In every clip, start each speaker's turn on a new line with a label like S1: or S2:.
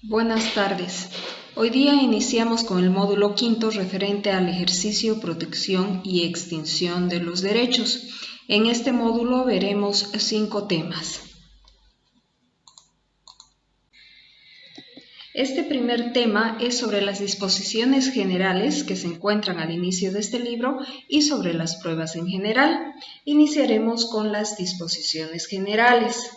S1: Buenas tardes. Hoy día iniciamos con el módulo quinto referente al ejercicio, protección y extinción de los derechos. En este módulo veremos 5 temas. Este primer tema es sobre las disposiciones generales que se encuentran al inicio de este libro y sobre las pruebas en general. Iniciaremos con las disposiciones generales.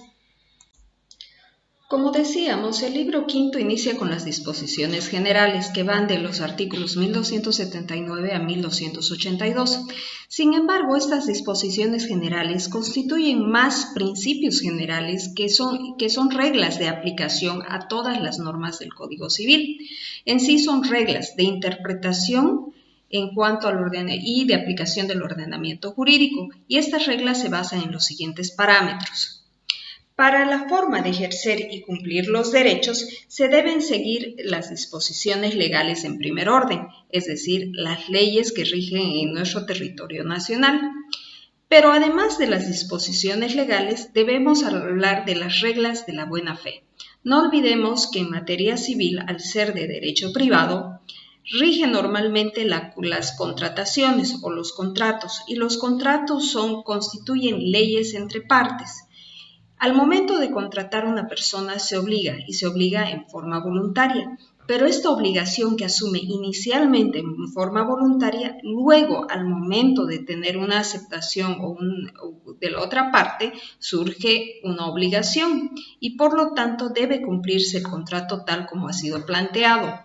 S1: Como decíamos, el libro quinto inicia con las disposiciones generales que van de los artículos 1279 a 1282. Sin embargo, estas disposiciones generales constituyen más principios generales que son reglas de aplicación a todas las normas del Código Civil. En sí son reglas de interpretación en cuanto al orden y de aplicación del ordenamiento jurídico, y estas reglas se basan en los siguientes parámetros. Para la forma de ejercer y cumplir los derechos, se deben seguir las disposiciones legales en primer orden, es decir, las leyes que rigen en nuestro territorio nacional. Pero además de las disposiciones legales, debemos hablar de las reglas de la buena fe. No olvidemos que en materia civil, al ser de derecho privado, rigen normalmente las contrataciones o los contratos, y los contratos constituyen leyes entre partes. Al momento de contratar a una persona se obliga en forma voluntaria, pero esta obligación que asume inicialmente en forma voluntaria, luego al momento de tener una aceptación o de la otra parte, surge una obligación y por lo tanto debe cumplirse el contrato tal como ha sido planteado.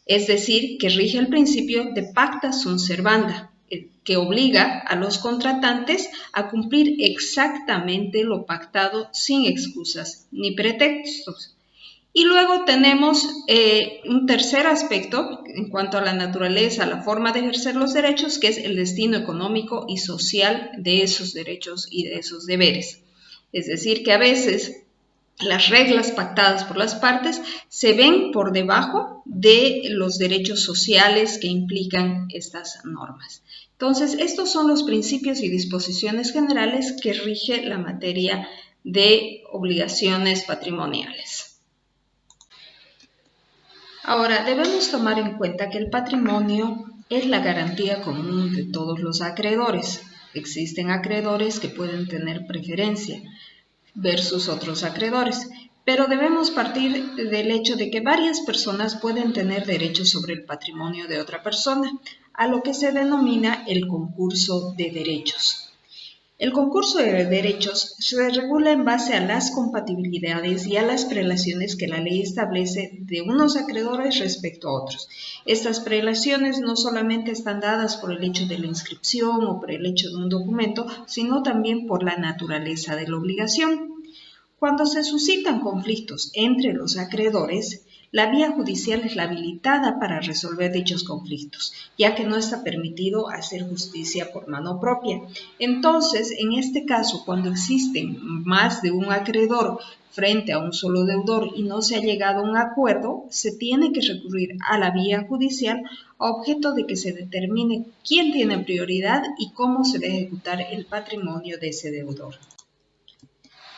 S1: Es decir, que rige el principio de pacta sunt servanda, que obliga a los contratantes a cumplir exactamente lo pactado sin excusas ni pretextos. Y luego tenemos un tercer aspecto en cuanto a la naturaleza, la forma de ejercer los derechos, que es el destino económico y social de esos derechos y de esos deberes. Es decir, que a veces las reglas pactadas por las partes se ven por debajo de los derechos sociales que implican estas normas. Entonces, estos son los principios y disposiciones generales que rige la materia de obligaciones patrimoniales. Ahora, debemos tomar en cuenta que el patrimonio es la garantía común de todos los acreedores. Existen acreedores que pueden tener preferencia versus otros acreedores, pero debemos partir del hecho de que varias personas pueden tener derechos sobre el patrimonio de otra persona, a lo que se denomina el concurso de derechos. El concurso de derechos se regula en base a las compatibilidades y a las prelaciones que la ley establece de unos acreedores respecto a otros. Estas prelaciones no solamente están dadas por el hecho de la inscripción o por el hecho de un documento, sino también por la naturaleza de la obligación. Cuando se suscitan conflictos entre los acreedores, la vía judicial es la habilitada para resolver dichos conflictos, ya que no está permitido hacer justicia por mano propia. Entonces, en este caso, cuando existen más de un acreedor frente a un solo deudor y no se ha llegado a un acuerdo, se tiene que recurrir a la vía judicial a objeto de que se determine quién tiene prioridad y cómo se debe ejecutar el patrimonio de ese deudor.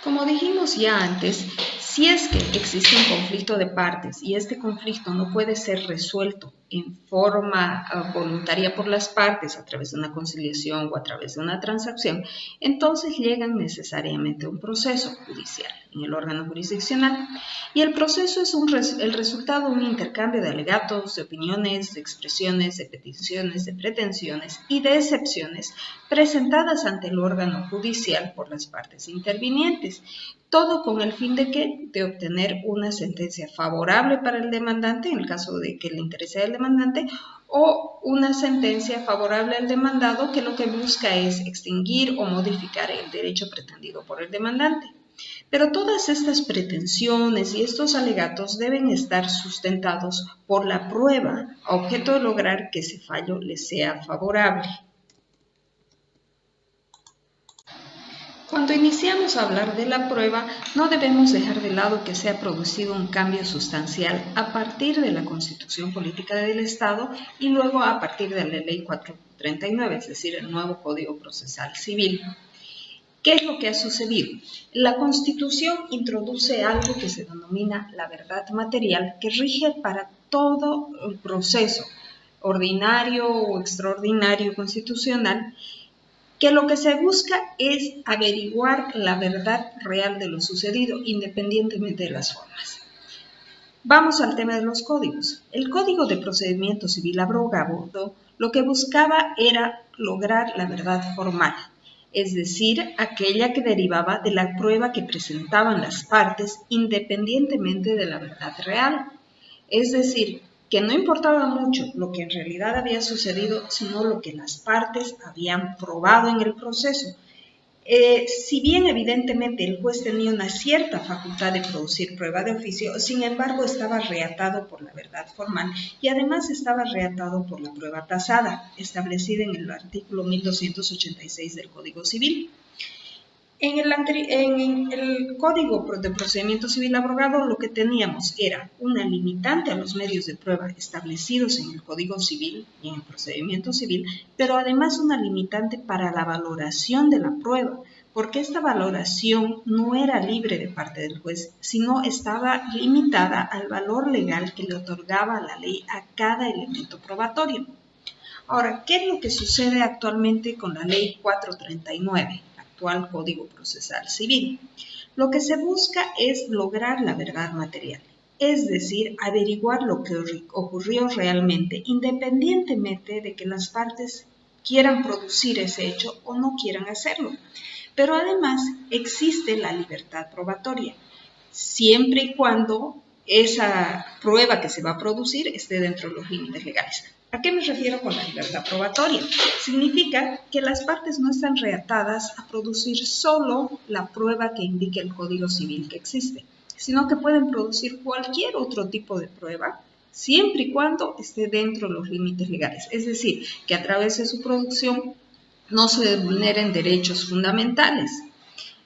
S1: Como dijimos ya antes, si es que existe un conflicto de partes y este conflicto no puede ser resuelto en forma voluntaria por las partes a través de una conciliación o a través de una transacción, entonces llegan necesariamente a un proceso judicial en el órgano jurisdiccional. Y el proceso es el resultado de un intercambio de alegatos, de opiniones, de expresiones, de peticiones, de pretensiones y de excepciones presentadas ante el órgano judicial por las partes intervinientes, todo con el fin de obtener una sentencia favorable para el demandante, en el caso de que le interese al demandante, o una sentencia favorable al demandado que lo que busca es extinguir o modificar el derecho pretendido por el demandante. Pero todas estas pretensiones y estos alegatos deben estar sustentados por la prueba a objeto de lograr que ese fallo le sea favorable. Cuando iniciamos a hablar de la prueba, no debemos dejar de lado que se ha producido un cambio sustancial a partir de la Constitución Política del Estado y luego a partir de la Ley 439, es decir, el nuevo Código Procesal Civil. ¿Qué es lo que ha sucedido? La Constitución introduce algo que se denomina la verdad material, que rige para todo el proceso ordinario o extraordinario constitucional, que lo que se busca es averiguar la verdad real de lo sucedido, independientemente de las formas. Vamos al tema de los códigos. El Código de Procedimiento Civil abrogado lo que buscaba era lograr la verdad formal, es decir, aquella que derivaba de la prueba que presentaban las partes independientemente de la verdad real. Es decir, que no importaba mucho lo que en realidad había sucedido, sino lo que las partes habían probado en el proceso. Si bien evidentemente el juez tenía una cierta facultad de producir prueba de oficio, sin embargo estaba reatado por la verdad formal y además estaba reatado por la prueba tasada, establecida en el artículo 1286 del Código Civil. En el Código de Procedimiento Civil abrogado lo que teníamos era una limitante a los medios de prueba establecidos en el Código Civil y en el Procedimiento Civil, pero además una limitante para la valoración de la prueba, porque esta valoración no era libre de parte del juez, sino estaba limitada al valor legal que le otorgaba la ley a cada elemento probatorio. Ahora, ¿qué es lo que sucede actualmente con la Ley 439? Actual Código Procesal Civil? Lo que se busca es lograr la verdad material, es decir, averiguar lo que ocurrió realmente, independientemente de que las partes quieran producir ese hecho o no quieran hacerlo. Pero además existe la libertad probatoria, siempre y cuando esa prueba que se va a producir esté dentro de los límites legales. ¿A qué me refiero con la libertad probatoria? Significa que las partes no están reatadas a producir solo la prueba que indique el Código Civil que existe, sino que pueden producir cualquier otro tipo de prueba, siempre y cuando esté dentro de los límites legales. Es decir, que a través de su producción no se vulneren derechos fundamentales.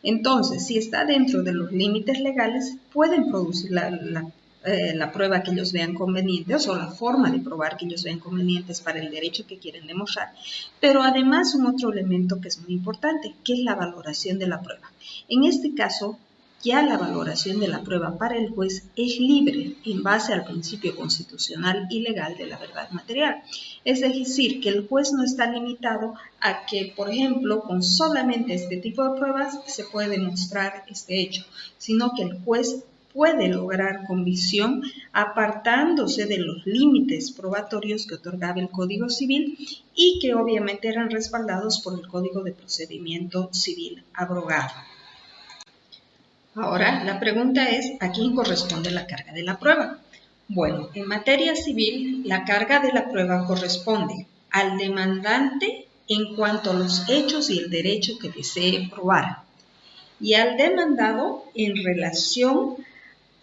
S1: Entonces, si está dentro de los límites legales, pueden producir la prueba que ellos vean convenientes o la forma de probar que ellos vean convenientes para el derecho que quieren demostrar. Pero además un otro elemento que es muy importante, que es la valoración de la prueba. En este caso, ya la valoración de la prueba para el juez es libre en base al principio constitucional y legal de la verdad material. Es decir, que el juez no está limitado a que, por ejemplo, con solamente este tipo de pruebas se puede demostrar este hecho, sino que el juez puede lograr convicción apartándose de los límites probatorios que otorgaba el Código Civil y que obviamente eran respaldados por el Código de Procedimiento Civil abrogado. Ahora, la pregunta es, ¿a quién corresponde la carga de la prueba? Bueno, en materia civil, la carga de la prueba corresponde al demandante en cuanto a los hechos y el derecho que desee probar, y al demandado en relación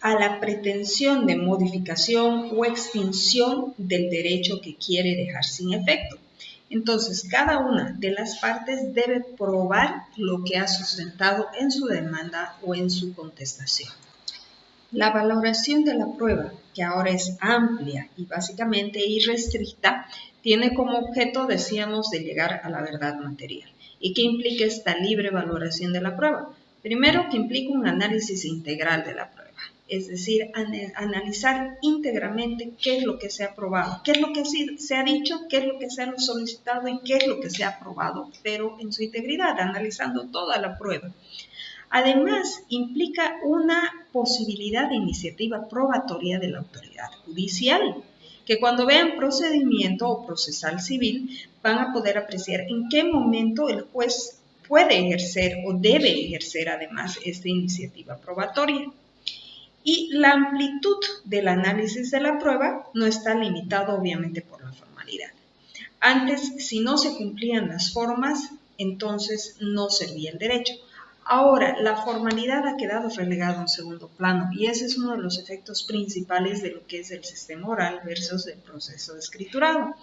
S1: a la pretensión de modificación o extinción del derecho que quiere dejar sin efecto. Entonces, cada una de las partes debe probar lo que ha sustentado en su demanda o en su contestación. La valoración de la prueba, que ahora es amplia y básicamente irrestricta, tiene como objeto, decíamos, de llegar a la verdad material. ¿Y qué implica esta libre valoración de la prueba? Primero, que implica un análisis integral de la prueba, es decir, analizar íntegramente qué es lo que se ha probado, qué es lo que se ha dicho, qué es lo que se ha solicitado y qué es lo que se ha probado, pero en su integridad, analizando toda la prueba. Además, implica una posibilidad de iniciativa probatoria de la autoridad judicial, que cuando vean procedimiento o procesal civil van a poder apreciar en qué momento el juez puede ejercer o debe ejercer además esta iniciativa probatoria. Y la amplitud del análisis de la prueba no está limitado obviamente por la formalidad. Antes, si no se cumplían las formas, entonces no servía el derecho. Ahora, la formalidad ha quedado relegada a un segundo plano y ese es uno de los efectos principales de lo que es el sistema oral versus el proceso de escriturado.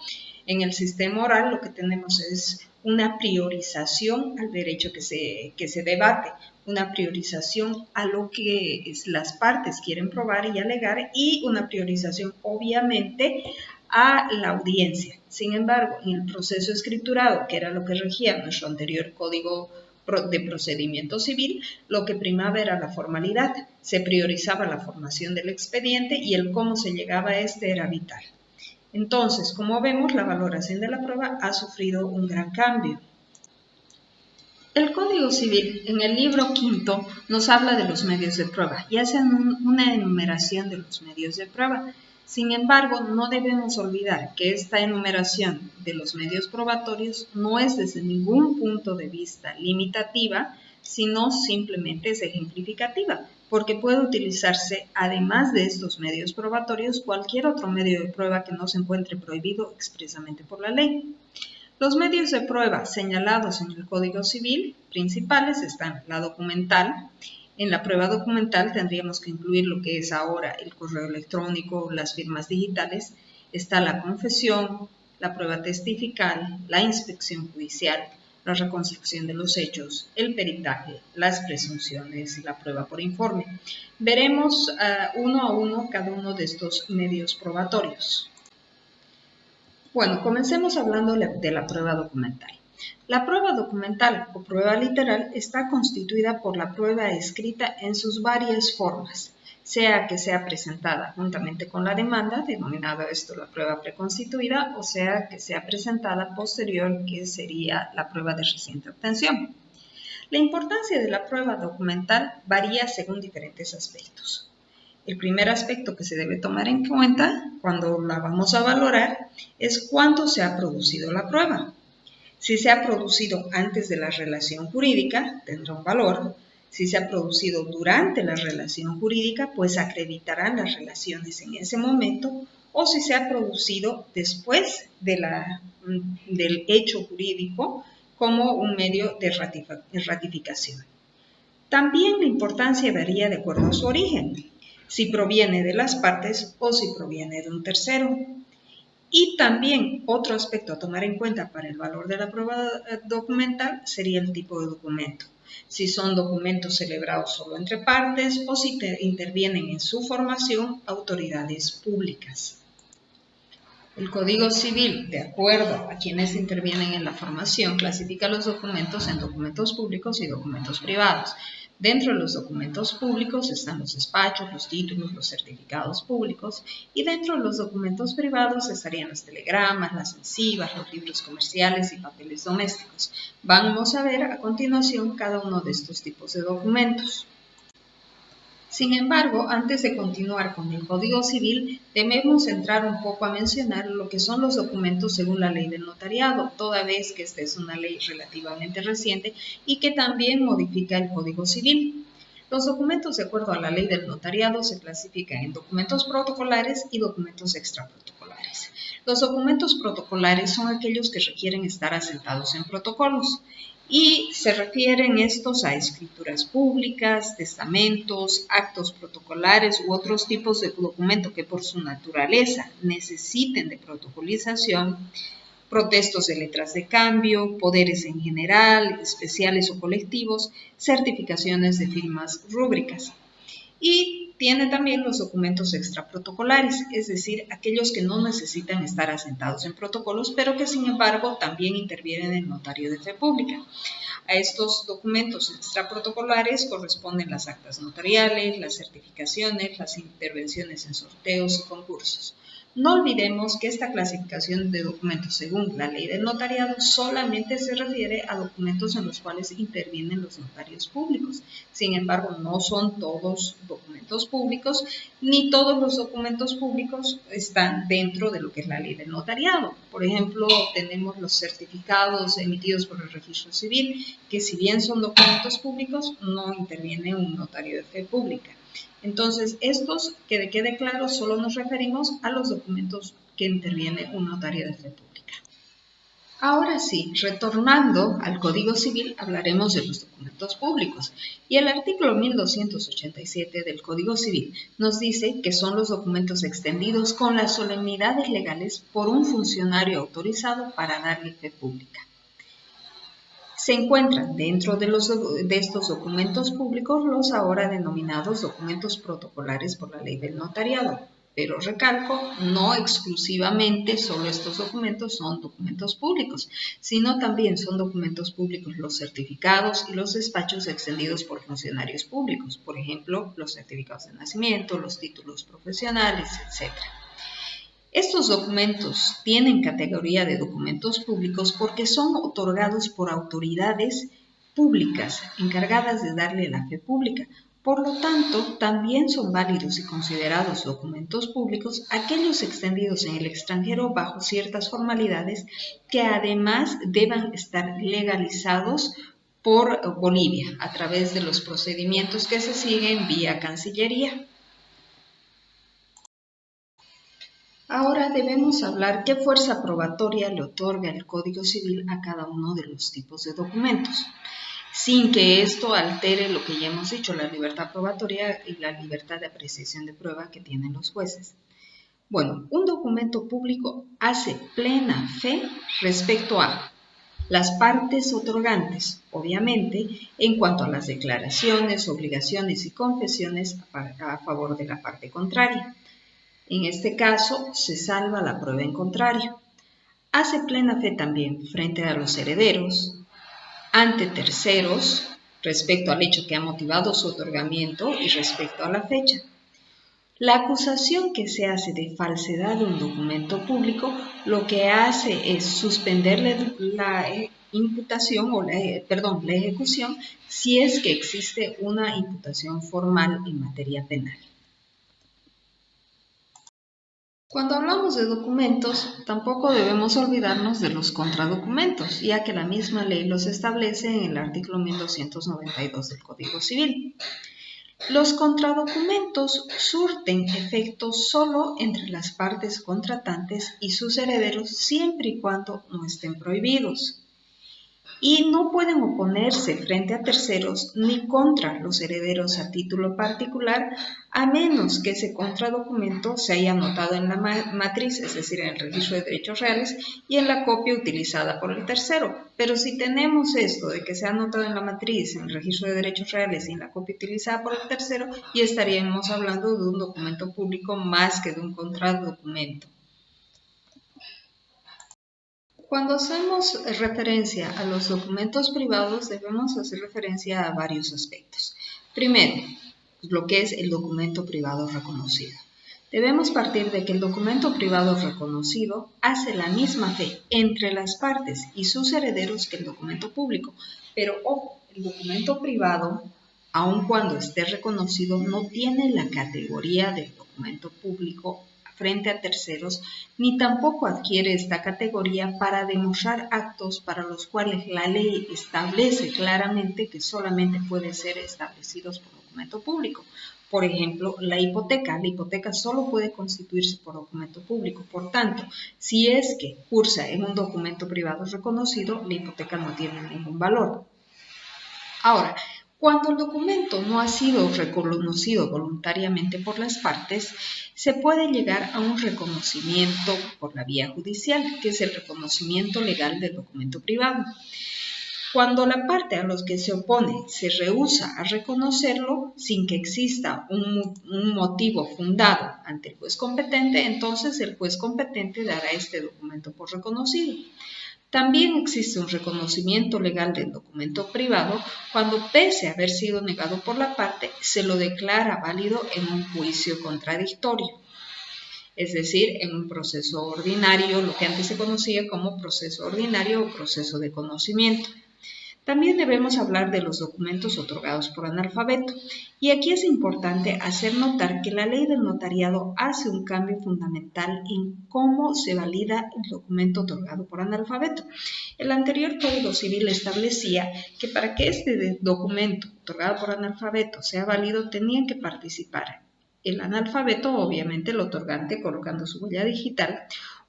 S1: En el sistema oral lo que tenemos es una priorización al derecho que se debate, una priorización a lo que las partes quieren probar y alegar y una priorización obviamente a la audiencia. Sin embargo, en el proceso escriturado, que era lo que regía nuestro anterior Código de procedimiento civil, lo que primaba era la formalidad. Se priorizaba la formación del expediente y el cómo se llegaba a este era vital. Entonces, como vemos, la valoración de la prueba ha sufrido un gran cambio. El Código Civil, en el libro quinto, nos habla de los medios de prueba y hace una enumeración de los medios de prueba. Sin embargo, no debemos olvidar que esta enumeración de los medios probatorios no es desde ningún punto de vista limitativa, sino simplemente es ejemplificativa, porque puede utilizarse, además de estos medios probatorios, cualquier otro medio de prueba que no se encuentre prohibido expresamente por la ley. Los medios de prueba señalados en el Código Civil principales están la documental. En la prueba documental tendríamos que incluir lo que es ahora el correo electrónico, las firmas digitales. Está la confesión, la prueba testifical, la inspección judicial, la reconstrucción de los hechos, el peritaje, las presunciones y la prueba por informe. Veremos uno a uno cada uno de estos medios probatorios. Bueno, comencemos hablando de la prueba documental. La prueba documental o prueba literal está constituida por la prueba escrita en sus varias formas, sea que sea presentada juntamente con la demanda, denominada esto la prueba preconstituida, o sea que sea presentada posterior, que sería la prueba de reciente obtención. La importancia de la prueba documental varía según diferentes aspectos. El primer aspecto que se debe tomar en cuenta cuando la vamos a valorar es cuándo se ha producido la prueba. Si se ha producido antes de la relación jurídica, tendrá un valor. Si se ha producido durante la relación jurídica, pues acreditarán las relaciones en ese momento, o si se ha producido después del hecho jurídico como un medio de ratificación. También la importancia varía de acuerdo a su origen, si proviene de las partes o si proviene de un tercero. Y también otro aspecto a tomar en cuenta para el valor de la prueba documental sería el tipo de documento. Si son documentos celebrados solo entre partes o si intervienen en su formación autoridades públicas. El Código Civil, de acuerdo a quienes intervienen en la formación, clasifica los documentos en documentos públicos y documentos privados. Dentro de los documentos públicos están los despachos, los títulos, los certificados públicos, y dentro de los documentos privados estarían los telegramas, las misivas, los libros comerciales y papeles domésticos. Vamos a ver a continuación cada uno de estos tipos de documentos. Sin embargo, antes de continuar con el Código Civil, debemos entrar un poco a mencionar lo que son los documentos según la ley del notariado, toda vez que esta es una ley relativamente reciente y que también modifica el Código Civil. Los documentos de acuerdo a la ley del notariado se clasifican en documentos protocolares y documentos extraprotocolares. Los documentos protocolares son aquellos que requieren estar asentados en protocolos. Y se refieren estos a escrituras públicas, testamentos, actos protocolares u otros tipos de documento que por su naturaleza necesiten de protocolización, protestos de letras de cambio, poderes en general, especiales o colectivos, certificaciones de firmas rúbricas. Y tiene también los documentos extraprotocolares, es decir, aquellos que no necesitan estar asentados en protocolos, pero que sin embargo también intervienen en el notario de fe pública. A estos documentos extraprotocolares corresponden las actas notariales, las certificaciones, las intervenciones en sorteos y concursos. No olvidemos que esta clasificación de documentos según la ley del notariado solamente se refiere a documentos en los cuales intervienen los notarios públicos. Sin embargo, no son todos documentos públicos, ni todos los documentos públicos están dentro de lo que es la ley del notariado. Por ejemplo, tenemos los certificados emitidos por el registro civil, que si bien son documentos públicos, no interviene un notario de fe pública. Entonces, estos, que quede claro, solo nos referimos a los documentos que interviene un notario de fe pública. Ahora sí, retornando al Código Civil, hablaremos de los documentos públicos. Y el artículo 1287 del Código Civil nos dice que son los documentos extendidos con las solemnidades legales por un funcionario autorizado para darle fe pública. Se encuentran dentro de estos documentos públicos los ahora denominados documentos protocolares por la ley del notariado. Pero recalco, no exclusivamente solo estos documentos son documentos públicos, sino también son documentos públicos los certificados y los despachos extendidos por funcionarios públicos, por ejemplo, los certificados de nacimiento, los títulos profesionales, etc. Estos documentos tienen categoría de documentos públicos porque son otorgados por autoridades públicas encargadas de darle la fe pública. Por lo tanto, también son válidos y considerados documentos públicos aquellos extendidos en el extranjero bajo ciertas formalidades que además deban estar legalizados por Bolivia a través de los procedimientos que se siguen vía Cancillería. Ahora debemos hablar qué fuerza probatoria le otorga el Código Civil a cada uno de los tipos de documentos, sin que esto altere lo que ya hemos dicho, la libertad probatoria y la libertad de apreciación de prueba que tienen los jueces. Bueno, un documento público hace plena fe respecto a las partes otorgantes, obviamente, en cuanto a las declaraciones, obligaciones y confesiones a favor de la parte contraria. En este caso, se salva la prueba en contrario. Hace plena fe también frente a los herederos, ante terceros, respecto al hecho que ha motivado su otorgamiento y respecto a la fecha. La acusación que se hace de falsedad de un documento público lo que hace es suspender la imputación o la ejecución si es que existe una imputación formal en materia penal. Cuando hablamos de documentos, tampoco debemos olvidarnos de los contradocumentos, ya que la misma ley los establece en el artículo 1292 del Código Civil. Los contradocumentos surten efecto solo entre las partes contratantes y sus herederos siempre y cuando no estén prohibidos. Y no pueden oponerse frente a terceros ni contra los herederos a título particular, a menos que ese contradocumento se haya anotado en la matriz, es decir, en el registro de derechos reales y en la copia utilizada por el tercero. Pero si tenemos esto de que se ha anotado en la matriz, en el registro de derechos reales y en la copia utilizada por el tercero, ya estaríamos hablando de un documento público más que de un contradocumento. Cuando hacemos referencia a los documentos privados, debemos hacer referencia a varios aspectos. Primero, lo que es el documento privado reconocido. Debemos partir de que el documento privado reconocido hace la misma fe entre las partes y sus herederos que el documento público. Pero, ojo, el documento privado, aun cuando esté reconocido, no tiene la categoría del documento público frente a terceros, ni tampoco adquiere esta categoría para demostrar actos para los cuales la ley establece claramente que solamente pueden ser establecidos por documento público. Por ejemplo, la hipoteca solo puede constituirse por documento público. Por tanto, si es que cursa en un documento privado reconocido, la hipoteca no tiene ningún valor. Ahora, cuando el documento no ha sido reconocido voluntariamente por las partes, se puede llegar a un reconocimiento por la vía judicial, que es el reconocimiento legal del documento privado. Cuando la parte a los que se opone se rehúsa a reconocerlo sin que exista un motivo fundado ante el juez competente, entonces el juez competente dará este documento por reconocido. También existe un reconocimiento legal del documento privado cuando, pese a haber sido negado por la parte, se lo declara válido en un juicio contradictorio, es decir, en un proceso ordinario, lo que antes se conocía como proceso ordinario o proceso de conocimiento. También debemos hablar de los documentos otorgados por analfabeto, y aquí es importante hacer notar que la ley del notariado hace un cambio fundamental en cómo se valida el documento otorgado por analfabeto. El anterior Código Civil establecía que para que este documento otorgado por analfabeto sea válido tenían que participar el analfabeto, obviamente el otorgante colocando su huella digital,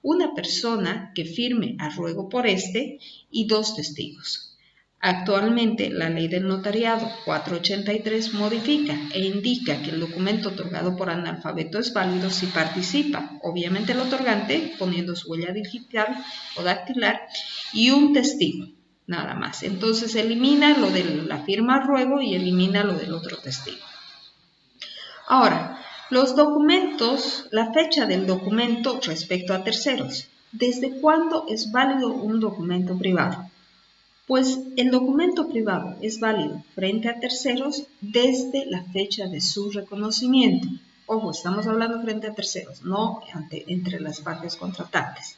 S1: una persona que firme a ruego por este y 2 testigos. Actualmente, la Ley del Notariado 483 modifica e indica que el documento otorgado por analfabeto es válido si participa, obviamente el otorgante, poniendo su huella digital o dactilar, y un testigo, nada más. Entonces, elimina lo de la firma a ruego y elimina lo del otro testigo. Ahora, Los documentos, la fecha del documento respecto a terceros. ¿Desde cuándo es válido un documento privado? Pues el documento privado es válido frente a terceros desde la fecha de su reconocimiento. Ojo, estamos hablando frente a terceros, no entre las partes contratantes.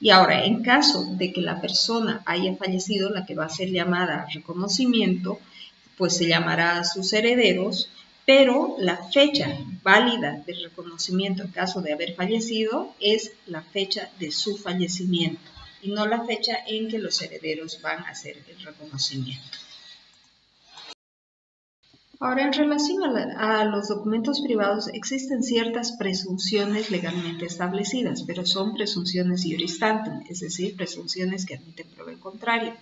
S1: Y ahora, en caso de que la persona haya fallecido, la que va a ser llamada a reconocimiento, pues se llamará a sus herederos, pero la fecha válida del reconocimiento en caso de haber fallecido es la fecha de su fallecimiento y no la fecha en que los herederos van a hacer el reconocimiento. Ahora, en relación a los documentos privados, existen ciertas presunciones legalmente establecidas, pero son presunciones iuris tantum, es decir, presunciones que admiten prueba en contrario.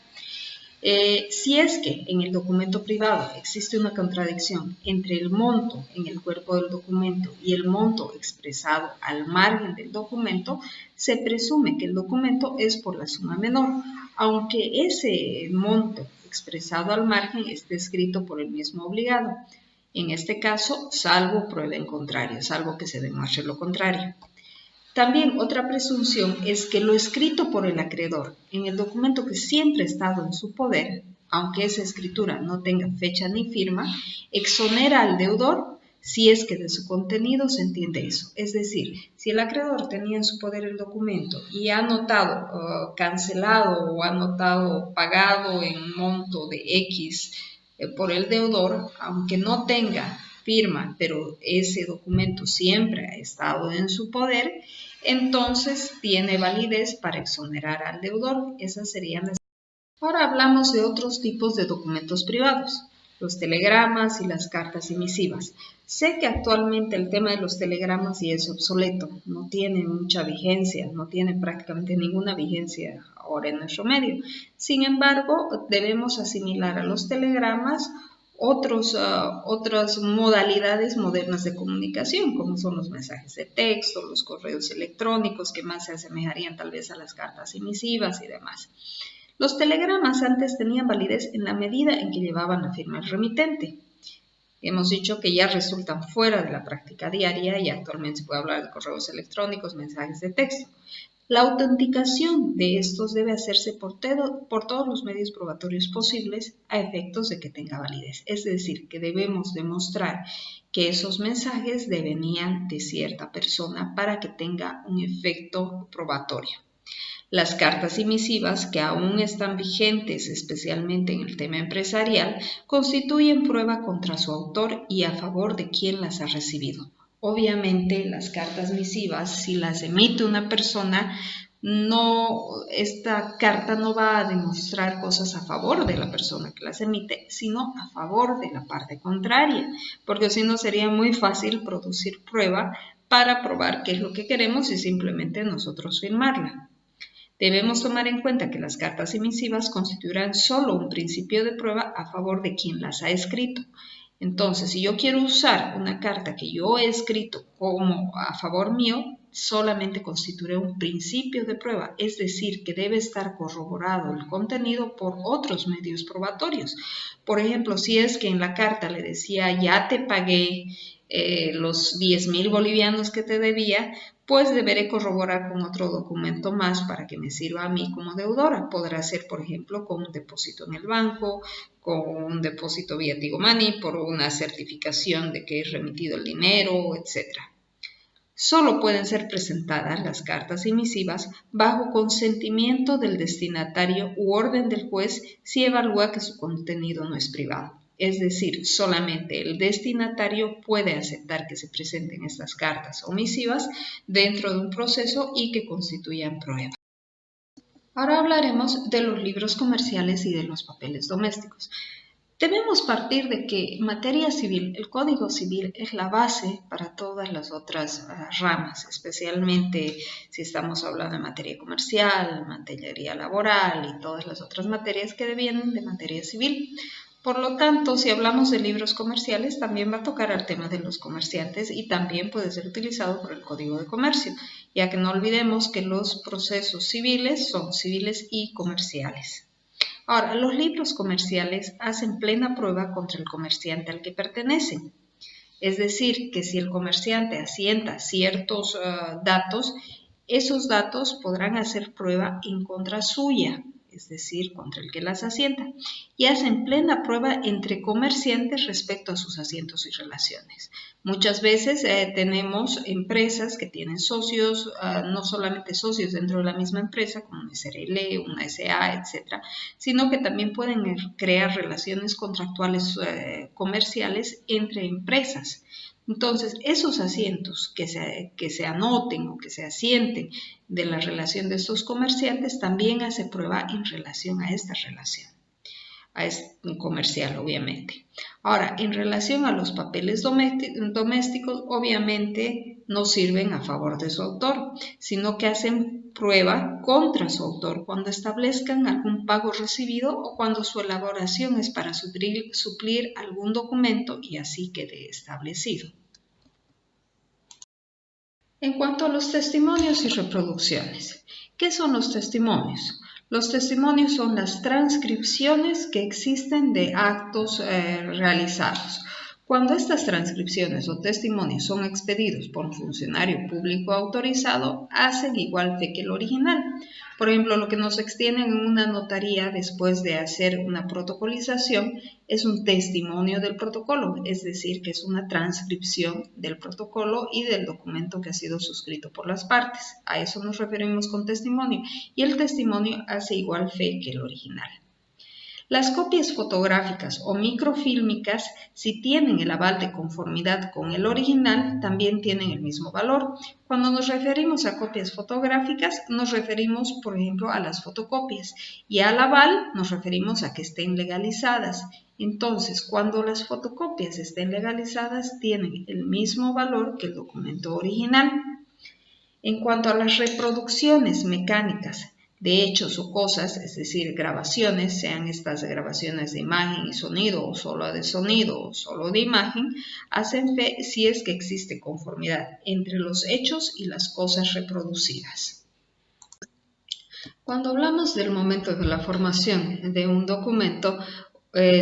S1: Si es que en el documento privado existe una contradicción entre el monto en el cuerpo del documento y el monto expresado al margen del documento, se presume que el documento es por la suma menor, aunque ese monto expresado al margen esté escrito por el mismo obligado. En este caso, salvo prueba en contrario, salvo que se demuestre lo contrario. También otra presunción es que lo escrito por el acreedor en el documento que siempre ha estado en su poder, aunque esa escritura no tenga fecha ni firma, exonera al deudor si es que de su contenido se entiende eso. Es decir, si el acreedor tenía en su poder el documento y ha notado cancelado o ha notado pagado en monto de X por el deudor, aunque no tenga firma, pero ese documento siempre ha estado en su poder, entonces tiene validez para exonerar al deudor. Esas serían las... Ahora hablamos de otros tipos de documentos privados, los telegramas y las cartas y misivas. Sé que actualmente el tema de los telegramas ya es obsoleto, no tiene mucha vigencia, no tiene prácticamente ninguna vigencia ahora en nuestro medio. Sin embargo, debemos asimilar a los telegramas otras modalidades modernas de comunicación, como son los mensajes de texto, los correos electrónicos, que más se asemejarían tal vez a las cartas y misivas y demás. Los telegramas antes tenían validez en la medida en que llevaban la firma del remitente. Hemos dicho que ya resultan fuera de la práctica diaria y actualmente se puede hablar de correos electrónicos, mensajes de texto. La autenticación de estos debe hacerse por todos los medios probatorios posibles a efectos de que tenga validez. Es decir, que debemos demostrar que esos mensajes venían de cierta persona para que tenga un efecto probatorio. Las cartas y misivas, que aún están vigentes, especialmente en el tema empresarial, constituyen prueba contra su autor y a favor de quien las ha recibido. Obviamente, las cartas misivas, si las emite una persona, esta carta no va a demostrar cosas a favor de la persona que las emite, sino a favor de la parte contraria, porque si no sería muy fácil producir prueba para probar qué es lo que queremos y simplemente nosotros firmarla. Debemos tomar en cuenta que las cartas y misivas constituirán solo un principio de prueba a favor de quien las ha escrito. Entonces, si yo quiero usar una carta que yo he escrito como a favor mío, solamente constituirá un principio de prueba, es decir, que debe estar corroborado el contenido por otros medios probatorios. Por ejemplo, si es que en la carta le decía, ya te pagué los 10.000 bolivianos que te debía, pues deberé corroborar con otro documento más para que me sirva a mí como deudora. Podrá ser, por ejemplo, con un depósito en el banco, con un depósito vía Tigo Money, por una certificación de que he remitido el dinero, etc. Solo pueden ser presentadas las cartas y misivas bajo consentimiento del destinatario u orden del juez si evalúa que su contenido no es privado. Es decir, solamente el destinatario puede aceptar que se presenten estas cartas o misivas dentro de un proceso y que constituyan prueba. Ahora hablaremos de los libros comerciales y de los papeles domésticos. Debemos partir de que materia civil, el Código Civil es la base para todas las otras ramas, especialmente si estamos hablando de materia comercial, materia laboral y todas las otras materias que devienen de materia civil. Por lo tanto, si hablamos de libros comerciales, también va a tocar el tema de los comerciantes y también puede ser utilizado por el Código de Comercio, ya que no olvidemos que los procesos civiles son civiles y comerciales. Ahora, los libros comerciales hacen plena prueba contra el comerciante al que pertenecen. Es decir, que si el comerciante asienta ciertos datos, esos datos podrán hacer prueba en contra suya, es decir, contra el que las asienta, y hacen plena prueba entre comerciantes respecto a sus asientos y relaciones. Muchas veces tenemos empresas que tienen socios, no solamente socios dentro de la misma empresa, como una SRL, una SA, etc., sino que también pueden crear relaciones contractuales comerciales entre empresas. Entonces, esos asientos que se anoten o que se asienten de la relación de estos comerciantes también hace prueba en relación a esta relación, a este comercial, obviamente. Ahora, en relación a los papeles domésticos, obviamente no sirven a favor de su autor, sino que hacen prueba contra su autor cuando establezcan algún pago recibido o cuando su elaboración es para suplir algún documento y así quede establecido. En cuanto a los testimonios y reproducciones, ¿qué son los testimonios? Los testimonios son las transcripciones que existen de actos realizados. Cuando estas transcripciones o testimonios son expedidos por un funcionario público autorizado, hacen igual fe que el original. Por ejemplo, lo que nos extienden en una notaría después de hacer una protocolización es un testimonio del protocolo, es decir, que es una transcripción del protocolo y del documento que ha sido suscrito por las partes. A eso nos referimos con testimonio, y el testimonio hace igual fe que el original. Las copias fotográficas o microfílmicas, si tienen el aval de conformidad con el original, también tienen el mismo valor. Cuando nos referimos a copias fotográficas, nos referimos, por ejemplo, a las fotocopias, y al aval nos referimos a que estén legalizadas. Entonces, cuando las fotocopias estén legalizadas, tienen el mismo valor que el documento original. En cuanto a las reproducciones mecánicas de hechos o cosas, es decir, grabaciones, sean estas grabaciones de imagen y sonido, o solo de sonido, o solo de imagen, hacen fe si es que existe conformidad entre los hechos y las cosas reproducidas. Cuando hablamos del momento de la formación de un documento,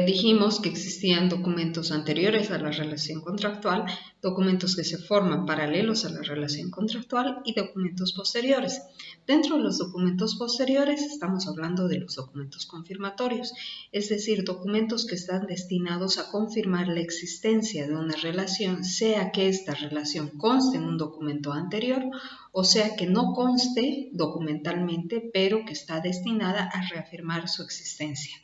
S1: dijimos que existían documentos anteriores a la relación contractual, documentos que se forman paralelos a la relación contractual y documentos posteriores. Dentro de los documentos posteriores estamos hablando de los documentos confirmatorios, es decir, documentos que están destinados a confirmar la existencia de una relación, sea que esta relación conste en un documento anterior o sea que no conste documentalmente, pero que está destinada a reafirmar su existencia.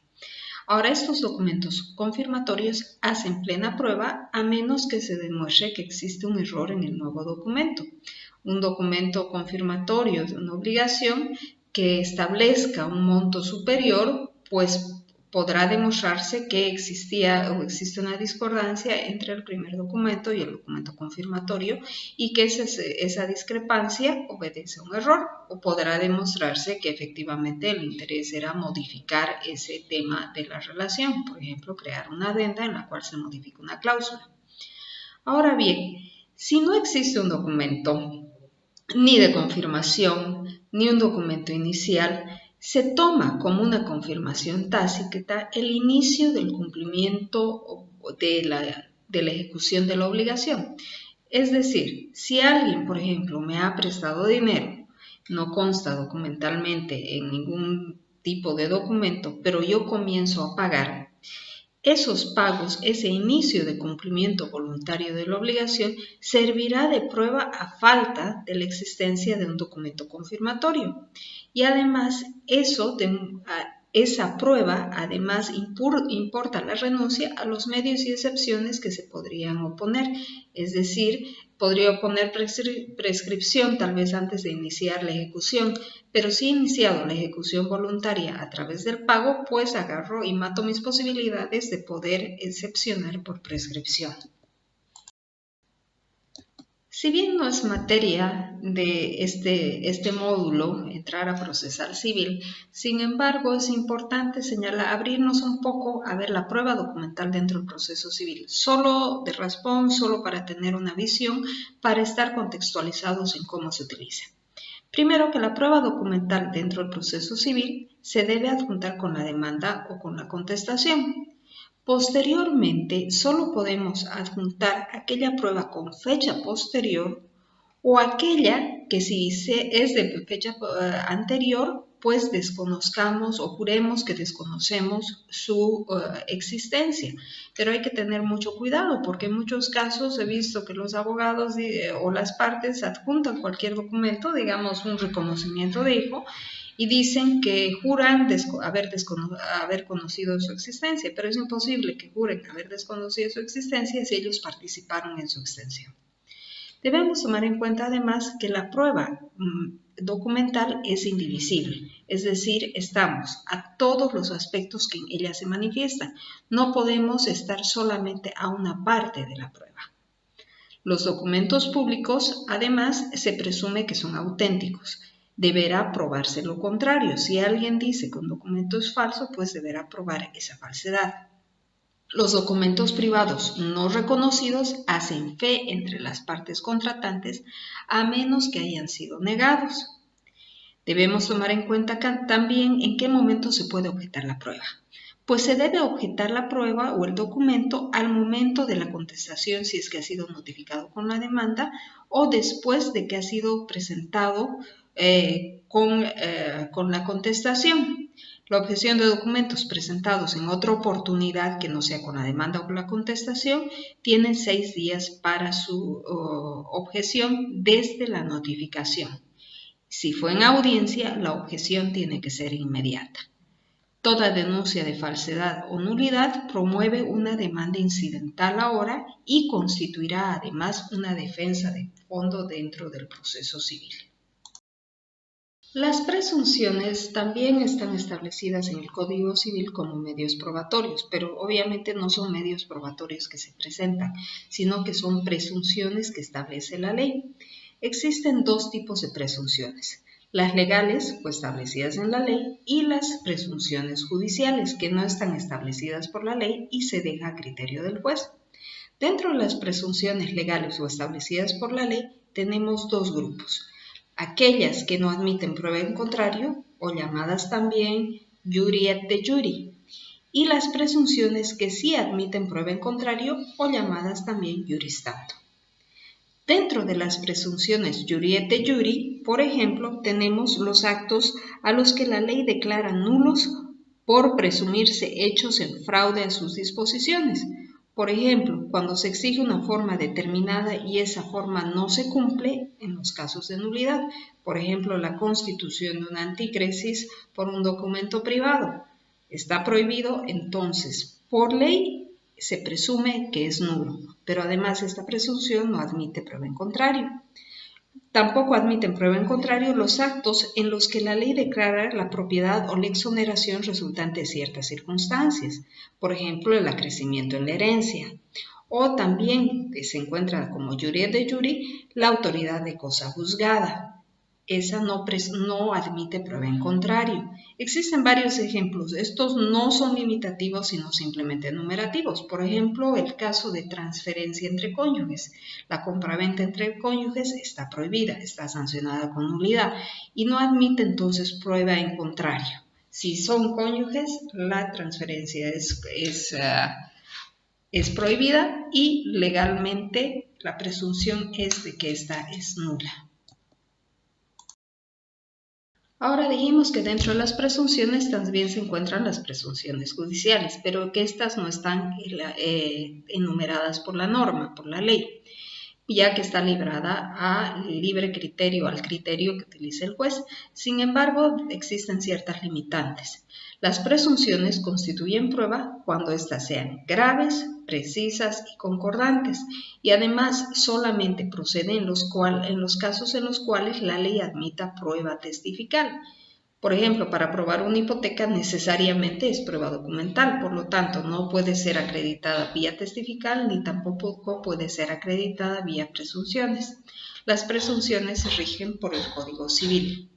S1: Ahora, estos documentos confirmatorios hacen plena prueba a menos que se demuestre que existe un error en el nuevo documento. Un documento confirmatorio de una obligación que establezca un monto superior, pues podrá demostrarse que existía o existe una discordancia entre el primer documento y el documento confirmatorio y que esa discrepancia obedece a un error, o podrá demostrarse que efectivamente el interés era modificar ese tema de la relación, por ejemplo, crear una adenda en la cual se modifica una cláusula. Ahora bien, si no existe un documento ni de confirmación ni un documento inicial, se toma como una confirmación tácita el inicio del cumplimiento de la ejecución de la obligación. Es decir, si alguien, por ejemplo, me ha prestado dinero, no consta documentalmente en ningún tipo de documento, pero yo comienzo a pagar, esos pagos, ese inicio de cumplimiento voluntario de la obligación, servirá de prueba a falta de la existencia de un documento confirmatorio. Y además, esa prueba además importa la renuncia a los medios y excepciones que se podrían oponer, es decir, podría oponer prescripción tal vez antes de iniciar la ejecución, pero si he iniciado la ejecución voluntaria a través del pago, pues agarro y mato mis posibilidades de poder excepcionar por prescripción. Si bien no es materia de este módulo, entrar a procesal civil, sin embargo es importante abrirnos un poco a ver la prueba documental dentro del proceso civil, solo de raspón, solo para tener una visión, para estar contextualizados en cómo se utiliza. Primero, que la prueba documental dentro del proceso civil se debe adjuntar con la demanda o con la contestación. Posteriormente, solo podemos adjuntar aquella prueba con fecha posterior o aquella que si es de fecha anterior, pues desconozcamos o juremos que desconocemos su existencia. Pero hay que tener mucho cuidado porque en muchos casos he visto que los abogados o las partes adjuntan cualquier documento, digamos un reconocimiento de hijo, y dicen que juran haber conocido su existencia, pero es imposible que juren haber desconocido su existencia si ellos participaron en su extensión. Debemos tomar en cuenta además que la prueba documental es indivisible, es decir, estamos a todos los aspectos que en ella se manifiestan. No podemos estar solamente a una parte de la prueba. Los documentos públicos, además, se presume que son auténticos. Deberá probarse lo contrario. Si alguien dice que un documento es falso, pues deberá probar esa falsedad. Los documentos privados no reconocidos hacen fe entre las partes contratantes a menos que hayan sido negados. Debemos tomar en cuenta también en qué momento se puede objetar la prueba. Pues se debe objetar la prueba o el documento al momento de la contestación si es que ha sido notificado con la demanda o después de que ha sido presentado con la contestación. La objeción de documentos presentados en otra oportunidad que no sea con la demanda o con la contestación tienen 6 días para su objeción desde la notificación. Si fue en audiencia, la objeción tiene que ser inmediata. Toda denuncia de falsedad o nulidad promueve una demanda incidental ahora y constituirá además una defensa de fondo dentro del proceso civil. Las presunciones también están establecidas en el Código Civil como medios probatorios, pero obviamente no son medios probatorios que se presentan, sino que son presunciones que establece la ley. Existen 2 tipos de presunciones, las legales o establecidas en la ley y las presunciones judiciales que no están establecidas por la ley y se deja a criterio del juez. Dentro de las presunciones legales o establecidas por la ley tenemos 2 grupos. Aquellas que no admiten prueba en contrario, o llamadas también juri et de juri, y las presunciones que sí admiten prueba en contrario, o llamadas también juris tanto. Dentro de las presunciones juri et de juri, por ejemplo, tenemos los actos a los que la ley declara nulos por presumirse hechos en fraude a sus disposiciones. Por ejemplo, cuando se exige una forma determinada y esa forma no se cumple en los casos de nulidad, por ejemplo, la constitución de una antícresis por un documento privado, está prohibido, entonces, por ley se presume que es nulo, pero además esta presunción no admite prueba en contrario. Tampoco admiten prueba en contrario los actos en los que la ley declara la propiedad o la exoneración resultante de ciertas circunstancias, por ejemplo, el acrecimiento en la herencia, o también se encuentra como juri et de juri la autoridad de cosa juzgada. Esa no admite prueba en contrario. Existen varios ejemplos. Estos no son limitativos, sino simplemente enumerativos. Por ejemplo, el caso de transferencia entre cónyuges. La compraventa entre cónyuges está prohibida, está sancionada con nulidad y no admite entonces prueba en contrario. Si son cónyuges, la transferencia es prohibida y legalmente la presunción es de que esta es nula. Ahora dijimos que dentro de las presunciones también se encuentran las presunciones judiciales, pero que estas no están enumeradas por la norma, por la ley, ya que está librada a libre criterio, al criterio que utilice el juez. Sin embargo, existen ciertas limitantes. Las presunciones constituyen prueba cuando éstas sean graves, precisas y concordantes, y además solamente procede en los casos en los cuales la ley admita prueba testifical. Por ejemplo, para probar una hipoteca necesariamente es prueba documental, por lo tanto no puede ser acreditada vía testifical ni tampoco puede ser acreditada vía presunciones. Las presunciones se rigen por el Código Civil.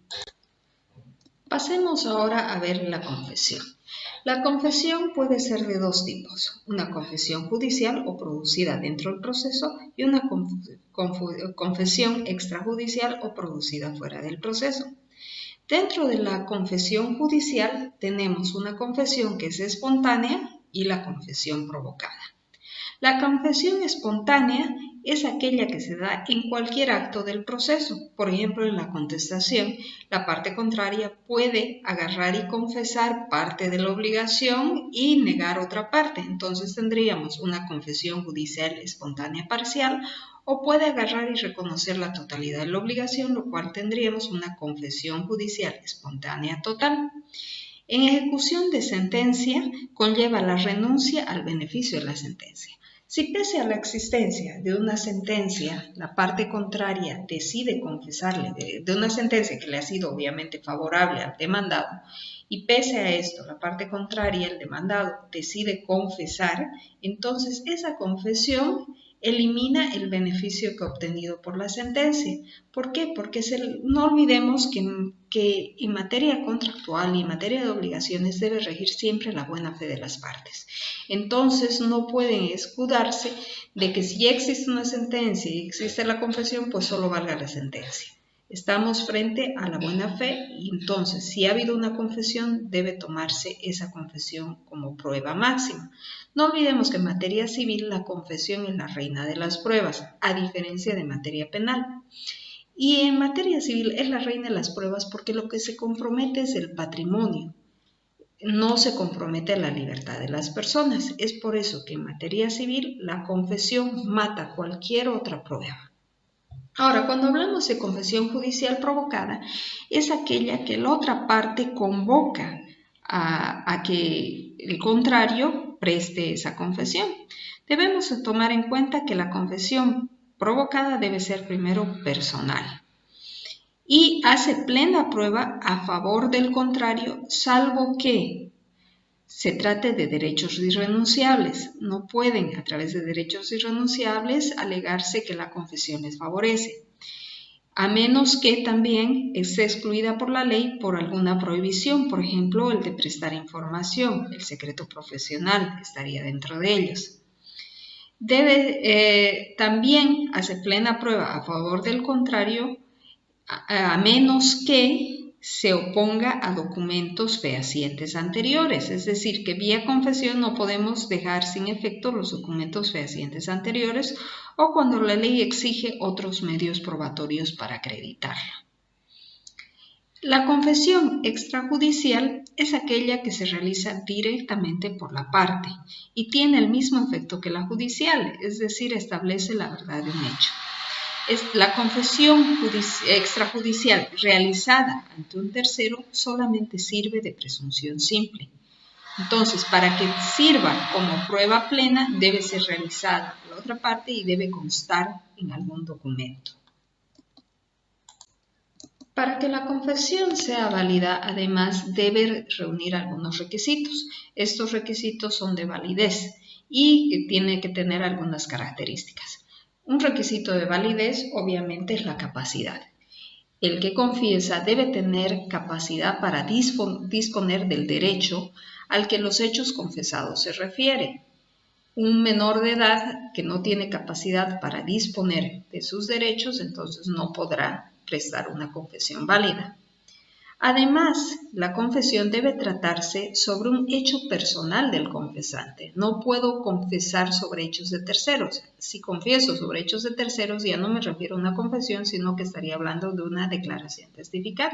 S1: Pasemos ahora a ver la confesión. La confesión puede ser de 2 tipos, una confesión judicial o producida dentro del proceso y una confesión extrajudicial o producida fuera del proceso. Dentro de la confesión judicial tenemos una confesión que es espontánea, y la confesión provocada. La confesión espontánea es aquella que se da en cualquier acto del proceso. Por ejemplo, en la contestación, la parte contraria puede agarrar y confesar parte de la obligación y negar otra parte. Entonces tendríamos una confesión judicial espontánea parcial, o puede agarrar y reconocer la totalidad de la obligación, lo cual tendríamos una confesión judicial espontánea total. En ejecución de sentencia conlleva la renuncia al beneficio de la sentencia. Si pese a la existencia de una sentencia, la parte contraria decide confesarle de una sentencia que le ha sido obviamente favorable al demandado, y pese a esto la parte contraria, el demandado, decide confesar, entonces esa confesión elimina el beneficio que ha obtenido por la sentencia. ¿Por qué? Porque no olvidemos que en materia contractual y en materia de obligaciones debe regir siempre la buena fe de las partes. Entonces no pueden escudarse de que si ya existe una sentencia y existe la confesión, pues solo valga la sentencia. Estamos frente a la buena fe y entonces si ha habido una confesión debe tomarse esa confesión como prueba máxima. No olvidemos que en materia civil la confesión es la reina de las pruebas, a diferencia de materia penal. Y en materia civil es la reina de las pruebas porque lo que se compromete es el patrimonio, no se compromete la libertad de las personas. Es por eso que en materia civil la confesión mata cualquier otra prueba. Ahora, cuando hablamos de confesión judicial provocada, es aquella que la otra parte convoca a que el contrario preste esa confesión. Debemos tomar en cuenta que la confesión provocada debe ser primero personal y hace plena prueba a favor del contrario, salvo que se trate de derechos irrenunciables. No pueden, a través de derechos irrenunciables, alegarse que la confesión les favorece, a menos que también esté excluida por la ley por alguna prohibición, por ejemplo, el de prestar información, el secreto profesional estaría dentro de ellos. También hace plena prueba a favor del contrario, a menos que se oponga a documentos fehacientes anteriores, es decir, que vía confesión no podemos dejar sin efecto los documentos fehacientes anteriores o cuando la ley exige otros medios probatorios para acreditarla. La confesión extrajudicial es aquella que se realiza directamente por la parte y tiene el mismo efecto que la judicial, es decir, establece la verdad de un hecho. La confesión extrajudicial realizada ante un tercero solamente sirve de presunción simple. Entonces, para que sirva como prueba plena, debe ser realizada por la otra parte y debe constar en algún documento. Para que la confesión sea válida, además, debe reunir algunos requisitos. Estos requisitos son de validez y tiene que tener algunas características. Un requisito de validez, obviamente, es la capacidad. El que confiesa debe tener capacidad para disponer del derecho al que los hechos confesados se refieren. Un menor de edad que no tiene capacidad para disponer de sus derechos, entonces no podrá prestar una confesión válida. Además, la confesión debe tratarse sobre un hecho personal del confesante. No puedo confesar sobre hechos de terceros. Si confieso sobre hechos de terceros, ya no me refiero a una confesión, sino que estaría hablando de una declaración testifical.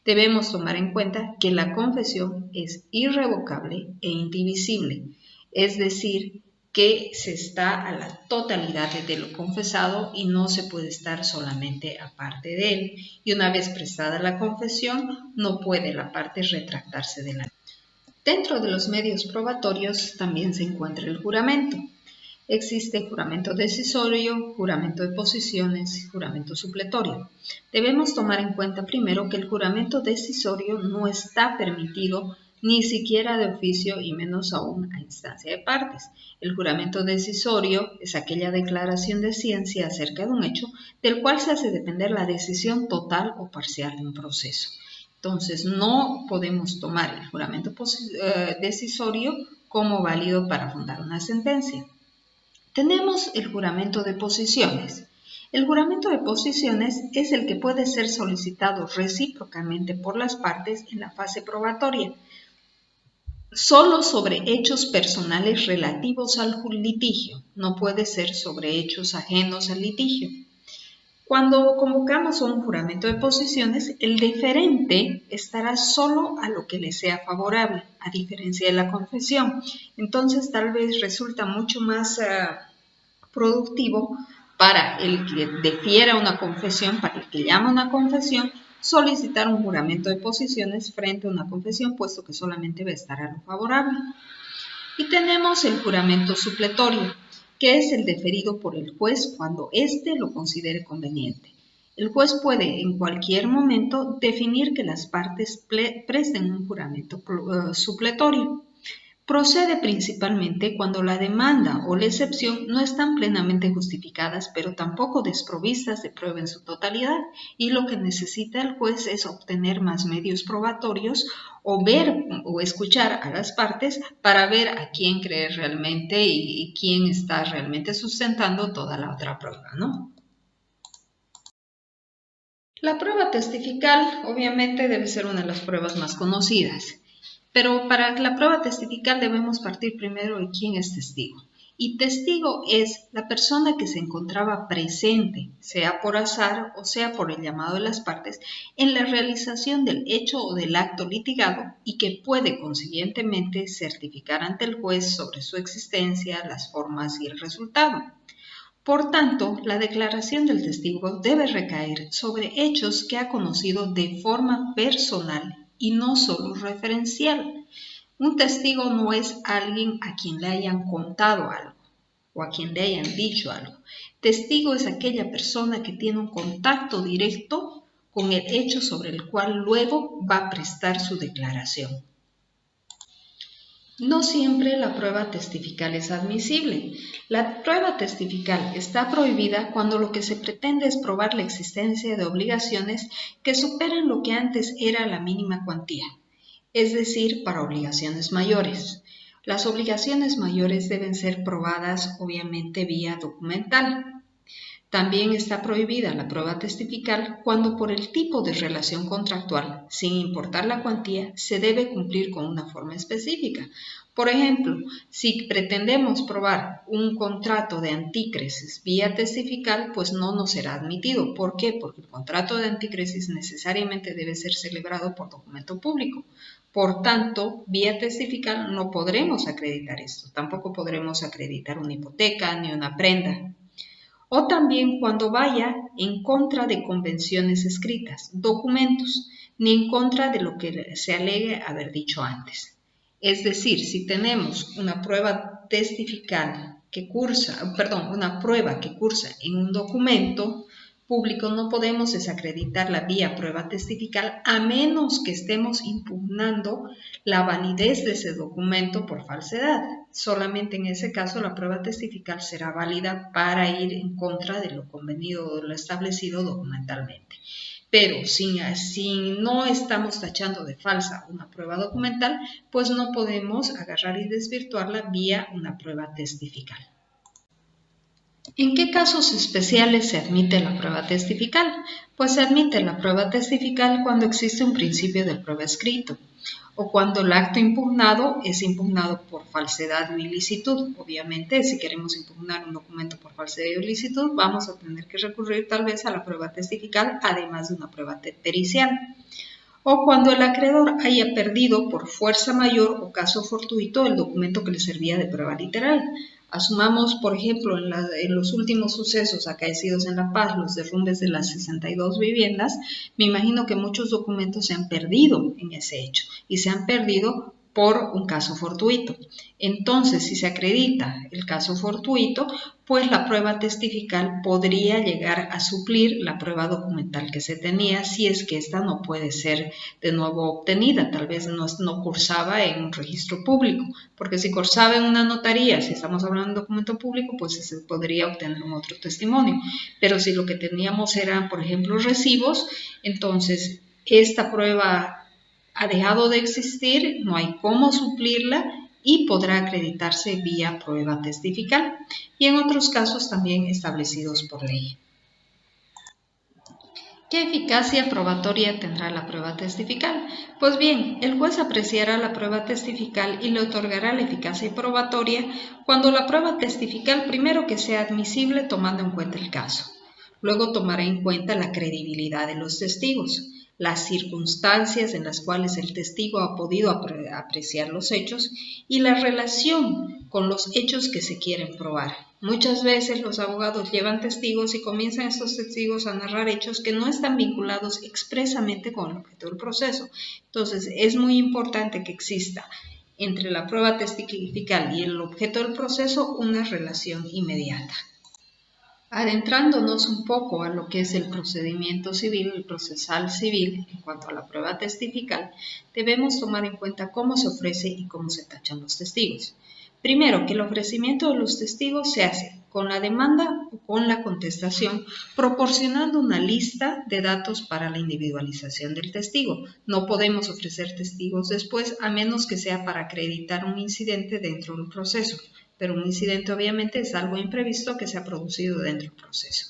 S1: Debemos tomar en cuenta que la confesión es irrevocable e indivisible, es decir, que se está a la totalidad de lo confesado y no se puede estar solamente aparte de él. Y una vez prestada la confesión, no puede la parte retractarse de la. Dentro de los medios probatorios también se encuentra el juramento. Existe juramento decisorio, juramento de posiciones, juramento supletorio. Debemos tomar en cuenta primero que el juramento decisorio no está permitido ni siquiera de oficio y menos aún a instancia de partes. El juramento decisorio es aquella declaración de ciencia acerca de un hecho del cual se hace depender la decisión total o parcial de un proceso. Entonces, no podemos tomar el juramento decisorio como válido para fundar una sentencia. Tenemos el juramento de posiciones. El juramento de posiciones es el que puede ser solicitado recíprocamente por las partes en la fase probatoria. solo sobre hechos personales relativos al litigio, no puede ser sobre hechos ajenos al litigio. Cuando convocamos un juramento de posiciones, el deferente estará solo a lo que le sea favorable, a diferencia de la confesión. Entonces, tal vez resulta mucho más productivo para el que defiera una confesión, para el que llama una confesión, solicitar un juramento de posiciones frente a una confesión, puesto que solamente va a estar a lo favorable. Y tenemos el juramento supletorio, que es el deferido por el juez cuando éste lo considere conveniente. El juez puede en cualquier momento definir que las partes presten un juramento supletorio. Procede principalmente cuando la demanda o la excepción no están plenamente justificadas, pero tampoco desprovistas de prueba en su totalidad, y lo que necesita el juez es obtener más medios probatorios o ver o escuchar a las partes para ver a quién creer realmente y quién está realmente sustentando toda la otra prueba, ¿no? La prueba testifical obviamente debe ser una de las pruebas más conocidas. Pero para la prueba testifical debemos partir primero de quién es testigo. Y testigo es la persona que se encontraba presente, sea por azar o sea por el llamado de las partes, en la realización del hecho o del acto litigado y que puede consiguientemente certificar ante el juez sobre su existencia, las formas y el resultado. Por tanto, la declaración del testigo debe recaer sobre hechos que ha conocido de forma personal y no solo referencial. Un testigo no es alguien a quien le hayan contado algo o a quien le hayan dicho algo. Testigo es aquella persona que tiene un contacto directo con el hecho sobre el cual luego va a prestar su declaración. No siempre la prueba testifical es admisible. La prueba testifical está prohibida cuando lo que se pretende es probar la existencia de obligaciones que superen lo que antes era la mínima cuantía, es decir, para obligaciones mayores. Las obligaciones mayores deben ser probadas obviamente vía documental. También está prohibida la prueba testifical cuando por el tipo de relación contractual, sin importar la cuantía, se debe cumplir con una forma específica. Por ejemplo, si pretendemos probar un contrato de antícresis vía testifical, pues no nos será admitido. ¿Por qué? Porque el contrato de antícresis necesariamente debe ser celebrado por documento público. Por tanto, vía testifical no podremos acreditar esto. Tampoco podremos acreditar una hipoteca ni una prenda. O también cuando vaya en contra de convenciones escritas, documentos, ni en contra de lo que se alegue haber dicho antes. Es decir, si tenemos una prueba testifical una prueba que cursa en un documento público, no podemos desacreditarla vía prueba testifical a menos que estemos impugnando la validez de ese documento por falsedad. Solamente en ese caso la prueba testifical será válida para ir en contra de lo convenido o lo establecido documentalmente. Pero si no estamos tachando de falsa una prueba documental, pues no podemos agarrar y desvirtuarla vía una prueba testifical. ¿En qué casos especiales se admite la prueba testifical? Pues se admite la prueba testifical cuando existe un principio de prueba escrito o cuando el acto impugnado es impugnado por falsedad o ilicitud. Obviamente, si queremos impugnar un documento por falsedad o ilicitud, vamos a tener que recurrir tal vez a la prueba testifical, además de una prueba pericial. O cuando el acreedor haya perdido por fuerza mayor o caso fortuito el documento que le servía de prueba literal. Asumamos, por ejemplo, en los últimos sucesos acaecidos en La Paz, los derrumbes de las 62 viviendas, me imagino que muchos documentos se han perdido en ese hecho y se han perdido por un caso fortuito. Entonces, si se acredita el caso fortuito, pues la prueba testifical podría llegar a suplir la prueba documental que se tenía si es que ésta no puede ser de nuevo obtenida, tal vez no cursaba en un registro público, porque si cursaba en una notaría, si estamos hablando de un documento público, pues se podría obtener un otro testimonio, pero si lo que teníamos eran, por ejemplo, recibos, entonces esta prueba ha dejado de existir, no hay cómo suplirla y podrá acreditarse vía prueba testifical y en otros casos también establecidos por ley. ¿Qué eficacia probatoria tendrá la prueba testifical? Pues bien, el juez apreciará la prueba testifical y le otorgará la eficacia probatoria cuando la prueba testifical primero que sea admisible tomando en cuenta el caso. Luego tomará en cuenta la credibilidad de los testigos, las circunstancias en las cuales el testigo ha podido apreciar los hechos y la relación con los hechos que se quieren probar. Muchas veces los abogados llevan testigos y comienzan estos testigos a narrar hechos que no están vinculados expresamente con el objeto del proceso. Entonces, es muy importante que exista entre la prueba testifical y el objeto del proceso una relación inmediata. Adentrándonos un poco a lo que es el procedimiento civil, el procesal civil, en cuanto a la prueba testifical, debemos tomar en cuenta cómo se ofrece y cómo se tachan los testigos. Primero, que el ofrecimiento de los testigos se hace con la demanda o con la contestación, proporcionando una lista de datos para la individualización del testigo. No podemos ofrecer testigos después, a menos que sea para acreditar un incidente dentro del proceso. Pero un incidente obviamente es algo imprevisto que se ha producido dentro del proceso.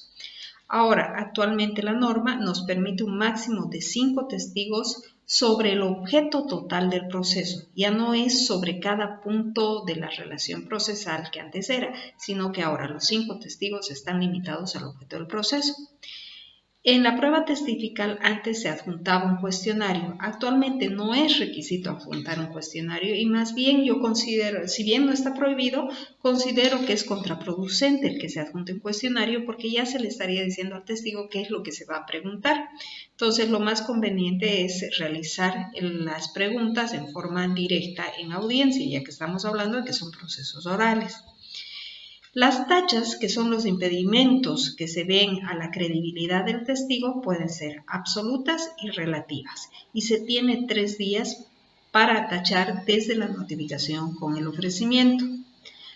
S1: Ahora, actualmente la norma nos permite un máximo de 5 testigos sobre el objeto total del proceso. Ya no es sobre cada punto de la relación procesal que antes era, sino que ahora los 5 testigos están limitados al objeto del proceso. En la prueba testifical antes se adjuntaba un cuestionario. Actualmente no es requisito adjuntar un cuestionario y más bien yo considero, si bien no está prohibido, considero que es contraproducente el que se adjunte un cuestionario porque ya se le estaría diciendo al testigo qué es lo que se va a preguntar. Entonces lo más conveniente es realizar las preguntas en forma directa en audiencia, ya que estamos hablando de que son procesos orales. Las tachas, que son los impedimentos que se ven a la credibilidad del testigo, pueden ser absolutas y relativas, y se tiene 3 días para tachar desde la notificación con el ofrecimiento.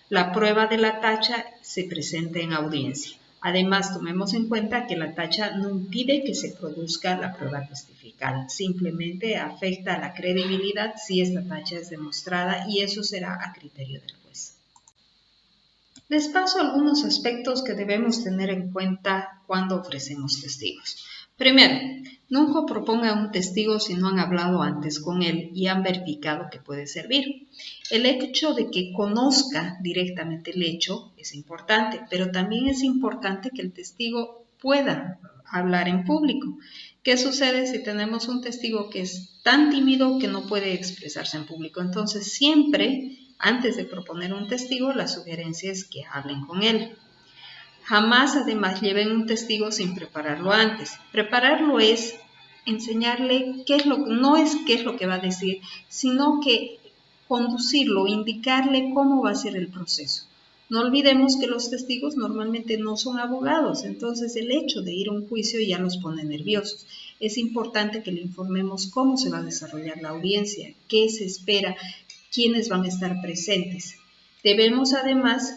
S1: La prueba de la tacha se presenta en audiencia. Además, tomemos en cuenta que la tacha no impide que se produzca la prueba testifical, simplemente afecta a la credibilidad si esta tacha es demostrada y eso será a criterio del juez. Les paso algunos aspectos que debemos tener en cuenta cuando ofrecemos testigos. Primero, nunca propongan un testigo si no han hablado antes con él y han verificado que puede servir. El hecho de que conozca directamente el hecho es importante, pero también es importante que el testigo pueda hablar en público. ¿Qué sucede si tenemos un testigo que es tan tímido que no puede expresarse en público? Entonces, siempre antes de proponer un testigo, la sugerencia es que hablen con él. Jamás, además, lleven un testigo sin prepararlo antes. Prepararlo es enseñarle no es qué es lo que va a decir, sino que conducirlo, indicarle cómo va a ser el proceso. No olvidemos que los testigos normalmente no son abogados, entonces el hecho de ir a un juicio ya los pone nerviosos. Es importante que le informemos cómo se va a desarrollar la audiencia, qué se espera, quiénes van a estar presentes. Debemos además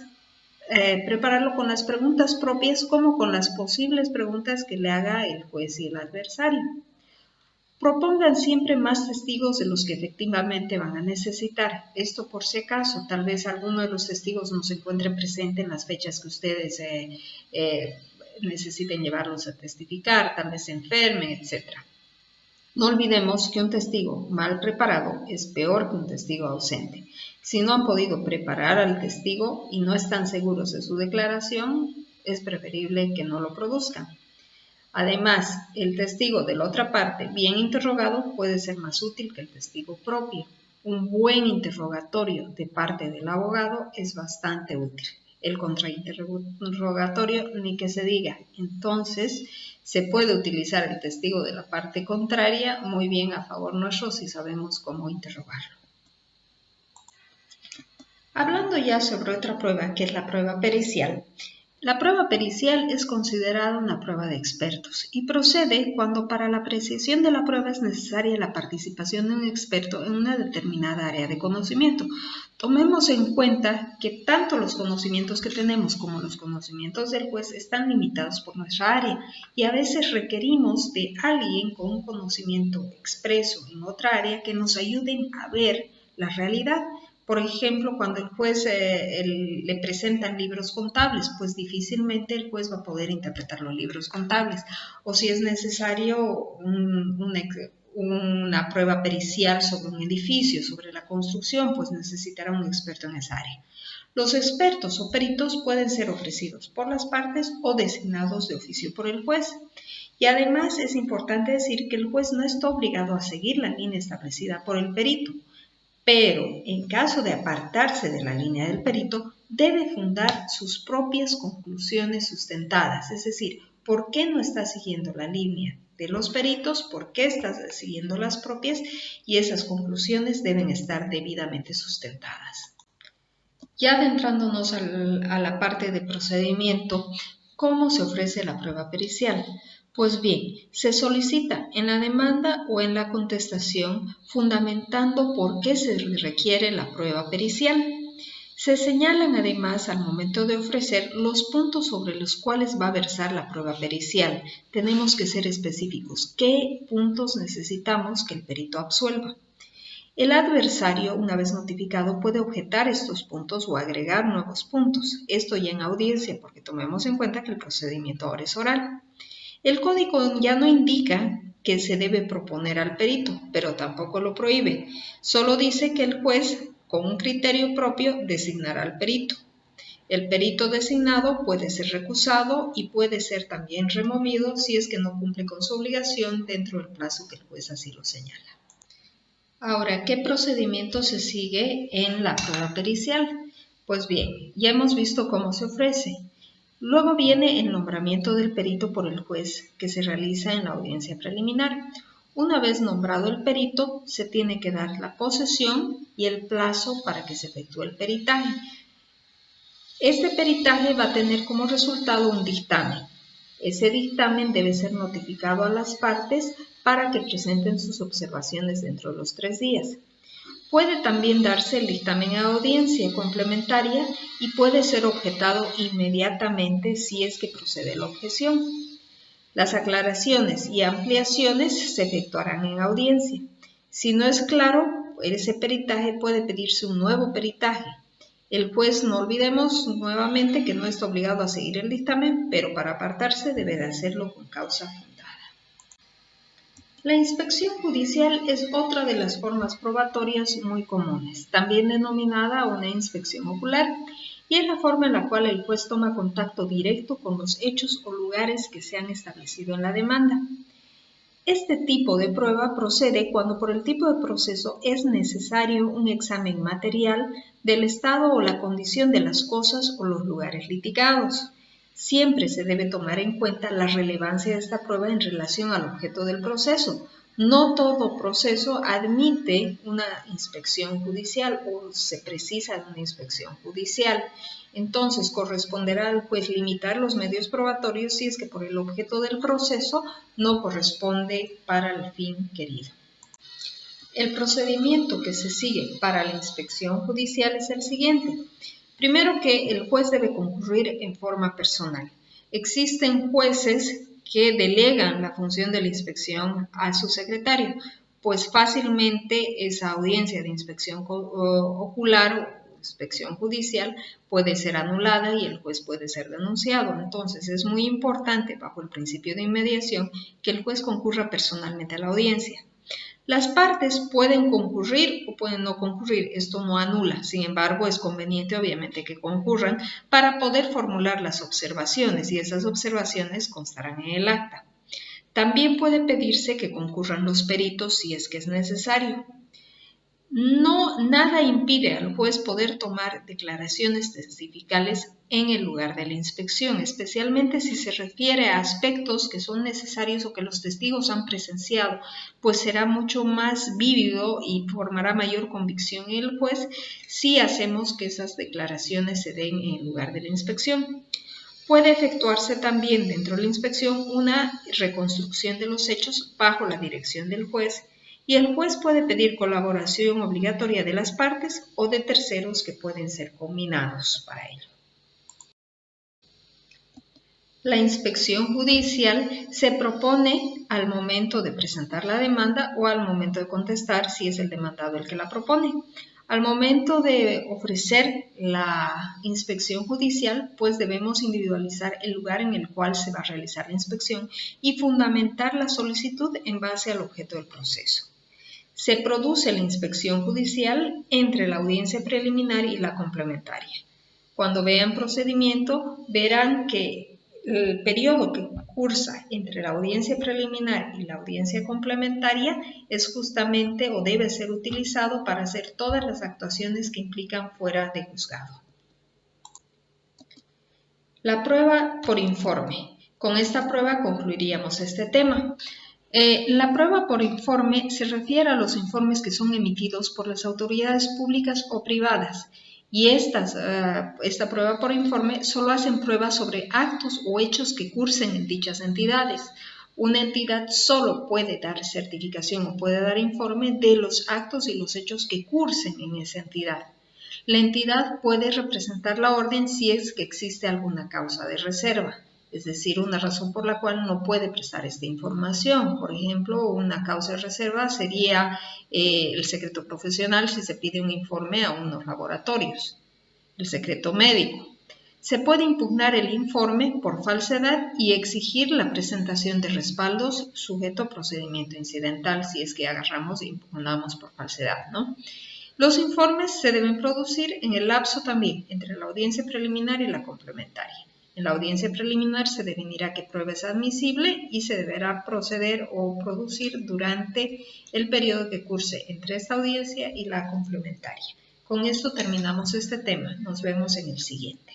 S1: prepararlo con las preguntas propias como con las posibles preguntas que le haga el juez y el adversario. Propongan siempre más testigos de los que efectivamente van a necesitar. Esto por si acaso, tal vez alguno de los testigos no se encuentre presente en las fechas que ustedes necesiten llevarlos a testificar, tal vez se enfermen, etc. No olvidemos que un testigo mal preparado es peor que un testigo ausente. Si no han podido preparar al testigo y no están seguros de su declaración, es preferible que no lo produzcan. Además, el testigo de la otra parte, bien interrogado, puede ser más útil que el testigo propio. Un buen interrogatorio de parte del abogado es bastante útil. El contrainterrogatorio ni que se diga. Entonces, se puede utilizar el testigo de la parte contraria muy bien a favor nuestro si sabemos cómo interrogarlo. Hablando ya sobre otra prueba, que es la prueba pericial. La prueba pericial es considerada una prueba de expertos y procede cuando para la apreciación de la prueba es necesaria la participación de un experto en una determinada área de conocimiento. Tomemos en cuenta que tanto los conocimientos que tenemos como los conocimientos del juez están limitados por nuestra área y a veces requerimos de alguien con un conocimiento expreso en otra área que nos ayuden a ver la realidad. Por ejemplo, cuando el juez le presentan libros contables, pues difícilmente el juez va a poder interpretar los libros contables. O si es necesario una prueba pericial sobre un edificio, sobre la construcción, pues necesitará un experto en esa área. Los expertos o peritos pueden ser ofrecidos por las partes o designados de oficio por el juez. Y además es importante decir que el juez no está obligado a seguir la línea establecida por el perito, pero en caso de apartarse de la línea del perito, debe fundar sus propias conclusiones sustentadas, es decir, ¿por qué no está siguiendo la línea de los peritos? ¿Por qué está siguiendo las propias? Y esas conclusiones deben estar debidamente sustentadas. Ya adentrándonos a la parte de procedimiento, ¿cómo se ofrece la prueba pericial? Pues bien, se solicita en la demanda o en la contestación fundamentando por qué se requiere la prueba pericial. Se señalan además al momento de ofrecer los puntos sobre los cuales va a versar la prueba pericial. Tenemos que ser específicos. ¿Qué puntos necesitamos que el perito absuelva? El adversario, una vez notificado, puede objetar estos puntos o agregar nuevos puntos. Esto ya en audiencia, porque tomemos en cuenta que el procedimiento ahora es oral. El código ya no indica que se debe proponer al perito, pero tampoco lo prohíbe. Solo dice que el juez, con un criterio propio, designará al perito. El perito designado puede ser recusado y puede ser también removido si es que no cumple con su obligación dentro del plazo que el juez así lo señala. Ahora, ¿qué procedimiento se sigue en la prueba pericial? Pues bien, ya hemos visto cómo se ofrece. Luego viene el nombramiento del perito por el juez, que se realiza en la audiencia preliminar. Una vez nombrado el perito, se tiene que dar la posesión y el plazo para que se efectúe el peritaje. Este peritaje va a tener como resultado un dictamen. Ese dictamen debe ser notificado a las partes para que presenten sus observaciones dentro de los 3 días. Puede también darse el dictamen a audiencia complementaria y puede ser objetado inmediatamente si es que procede la objeción. Las aclaraciones y ampliaciones se efectuarán en audiencia. Si no es claro, ese peritaje puede pedirse un nuevo peritaje. El juez, no olvidemos nuevamente que no está obligado a seguir el dictamen, pero para apartarse debe de hacerlo con causa fundada. La inspección judicial es otra de las formas probatorias muy comunes, también denominada una inspección ocular, y es la forma en la cual el juez toma contacto directo con los hechos o lugares que se han establecido en la demanda. Este tipo de prueba procede cuando por el tipo de proceso es necesario un examen material del estado o la condición de las cosas o los lugares litigados. Siempre se debe tomar en cuenta la relevancia de esta prueba en relación al objeto del proceso. No todo proceso admite una inspección judicial o se precisa de una inspección judicial. Entonces, corresponderá al juez limitar los medios probatorios si es que por el objeto del proceso no corresponde para el fin querido. El procedimiento que se sigue para la inspección judicial es el siguiente. Primero que el juez debe concurrir en forma personal. Existen jueces que delegan la función de la inspección a su secretario, pues fácilmente esa audiencia de inspección ocular o inspección judicial puede ser anulada y el juez puede ser denunciado. Entonces es muy importante, bajo el principio de inmediación, que el juez concurra personalmente a la audiencia. Las partes pueden concurrir o pueden no concurrir, esto no anula, sin embargo es conveniente obviamente que concurran para poder formular las observaciones y esas observaciones constarán en el acta. También puede pedirse que concurran los peritos si es que es necesario. Nada impide al juez poder tomar declaraciones testificales en el lugar de la inspección, especialmente si se refiere a aspectos que son necesarios o que los testigos han presenciado, pues será mucho más vívido y formará mayor convicción en el juez si hacemos que esas declaraciones se den en el lugar de la inspección. Puede efectuarse también dentro de la inspección una reconstrucción de los hechos bajo la dirección del juez, y el juez puede pedir colaboración obligatoria de las partes o de terceros que pueden ser combinados para ello. La inspección judicial se propone al momento de presentar la demanda o al momento de contestar si es el demandado el que la propone. Al momento de ofrecer la inspección judicial, pues debemos individualizar el lugar en el cual se va a realizar la inspección y fundamentar la solicitud en base al objeto del proceso. Se produce la inspección judicial entre la audiencia preliminar y la complementaria. Cuando vean procedimiento, verán que el periodo que cursa entre la audiencia preliminar y la audiencia complementaria es justamente o debe ser utilizado para hacer todas las actuaciones que implican fuera de juzgado. La prueba por informe. Con esta prueba concluiríamos este tema. La prueba por informe se refiere a los informes que son emitidos por las autoridades públicas o privadas y esta prueba por informe solo hacen pruebas sobre actos o hechos que cursen en dichas entidades. Una entidad solo puede dar certificación o puede dar informe de los actos y los hechos que cursen en esa entidad. La entidad puede representar la orden si es que existe alguna causa de reserva, es decir, una razón por la cual no puede prestar esta información. Por ejemplo, una causa de reserva sería el secreto profesional si se pide un informe a unos laboratorios, el secreto médico. Se puede impugnar el informe por falsedad y exigir la presentación de respaldos sujeto a procedimiento incidental si es que agarramos e impugnamos por falsedad, ¿no? Los informes se deben producir en el lapso también entre la audiencia preliminar y la complementaria. En la audiencia preliminar se definirá qué prueba es admisible y se deberá proceder o producir durante el periodo que curse entre esta audiencia y la complementaria. Con esto terminamos este tema. Nos vemos en el siguiente.